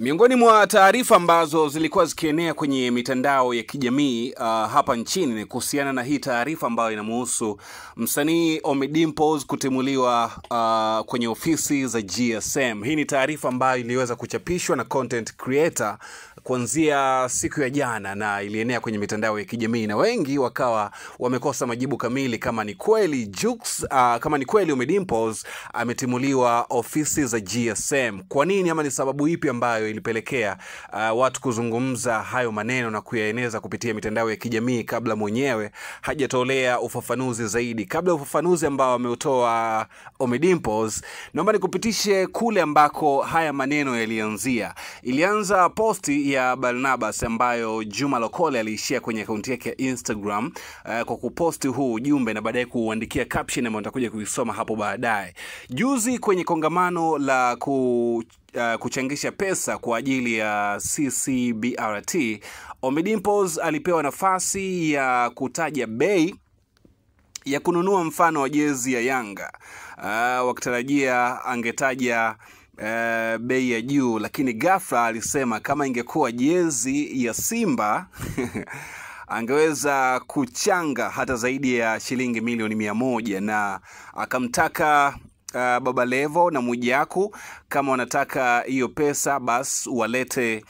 Miongoni mwa taarifa ambazo zilikuwa zikienea kwenye mitandao ya kijamii hapa nchini ni kuhusiana na hii taarifa ambayo inamuhusu msanii Ommy Dimpoz kutimuliwa kwenye ofisi za GSM. Hii ni taarifa ambayo iliweza kuchapishwa na content creator kuanzia siku ya jana na ilienea kwenye mitandao ya kijamii, na wengi wakawa wamekosa majibu kamili kama ni kweli kama ni kweli Ommy Dimpoz ametimuliwa ofisi za GSM. Kwa nini, ama ni sababu ipi ambayo ilipelekea watu kuzungumza hayo maneno na kuyaeneza kupitia mitandao ya kijamii kabla mwenyewe hajatolea ufafanuzi zaidi? Kabla ufafanuzi ambao ameutoa Ommy Dimpoz, naomba nikupitishe kule ambako haya maneno yalianzia. Ilianza posti ya Barnabas ambayo Juma Lokole aliishia kwenye akaunti yake ya Instagram kwa kuposti huu ujumbe na baadaye kuandikia caption ambayo nitakuja kuisoma hapo baadaye. Juzi kwenye kongamano la kuchangisha pesa kwa ajili ya CCBRT, Ommy Dimpoz alipewa nafasi ya kutaja bei ya kununua mfano wa jezi ya Yanga. Wakitarajia angetaja bei ya juu, lakini ghafla alisema kama ingekuwa jezi ya Simba angeweza kuchanga hata zaidi ya shilingi milioni 100, na akamtaka Baba Levo na Mwijaku kama wanataka hiyo pesa basi walete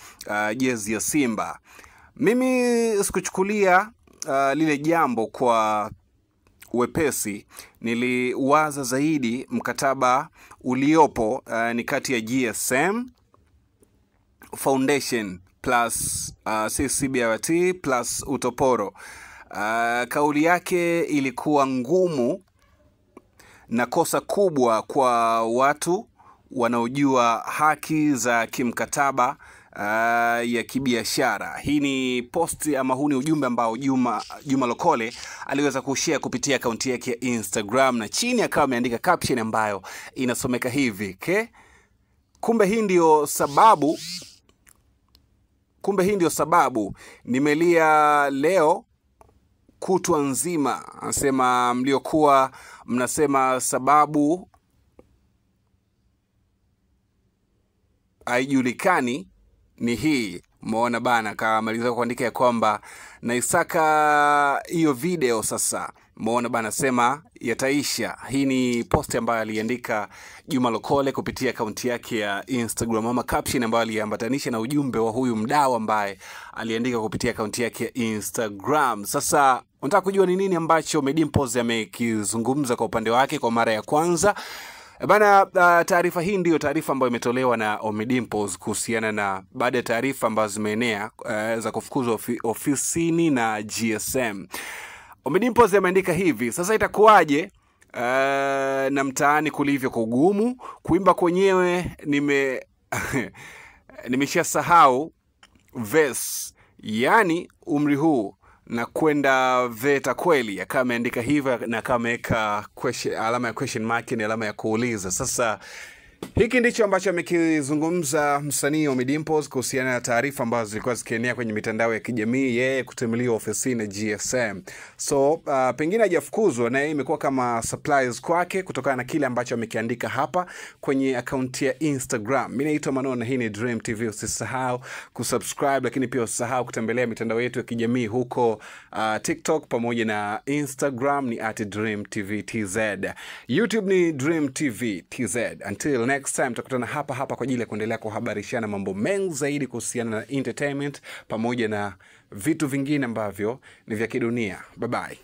jezi ya Simba. Mimi sikuchukulia lile jambo kwa wepesi. Niliwaza zaidi mkataba uliopo ni kati ya GSM Foundation plus CCBRT plus Utoporo. Kauli yake ilikuwa ngumu na kosa kubwa kwa watu wanaojua haki za kimkataba ya kibiashara. Hii ni posti ama huu ni ujumbe ambao Juma Lokole aliweza kushare kupitia akaunti yake ya Instagram, na chini akawa ameandika caption ambayo inasomeka hivi: kumbe hii ndio sababu nimelia leo kutwa nzima. Anasema mliokuwa mnasema sababu haijulikani ni hii. Umeona bana, kamaliza kuandika ya kwamba naisaka hiyo video sasa. Umeona bana, sema yataisha. Hii ni post ambayo aliandika Juma Lokole kupitia akaunti yake ya Instagram, ama caption ambayo aliambatanisha na ujumbe wa huyu mdau ambaye aliandika kupitia akaunti yake ya Instagram. Sasa unataka kujua ni nini ambacho Ommy Dimpoz amekizungumza kwa upande wake kwa mara ya kwanza? Bana, taarifa hii ndio taarifa ambayo imetolewa na Ommy Dimpoz kuhusiana na baada ya taarifa ambazo zimeenea za kufukuzwa ofisini na GSM. Ommy Dimpoz ameandika hivi: sasa itakuwaje na mtaani kulivyo kugumu, kuimba kwenyewe nimeshasahau verse, yani umri huu na kwenda VETA kweli. Akawa ameandika hivyo na akawa ameweka alama ya question mark, ni alama ya kuuliza. Sasa hiki ndicho ambacho amekizungumza msanii Ommy Dimpoz kuhusiana na taarifa ambazo zilikuwa zikienea kwenye mitandao ya kijamii, yeye kutimuliwa ofisini na GSM. So pengine hajafukuzwa, na yeye imekuwa kama surprise kwake kutokana na kile ambacho amekiandika hapa kwenye akaunti ya Instagram. Mimi naitwa Manon na hii ni Dream TV. Usisahau kusubscribe, lakini pia usisahau kutembelea mitandao yetu ya kijamii huko TikTok pamoja na Instagram ni @DreamTVTZ. YouTube ni Dream TV TZ. Until next time, tutakutana hapa kwa ajili ya kuendelea kuhabarishana mambo mengi zaidi kuhusiana na entertainment pamoja na vitu vingine ambavyo ni vya kidunia. Bye bye.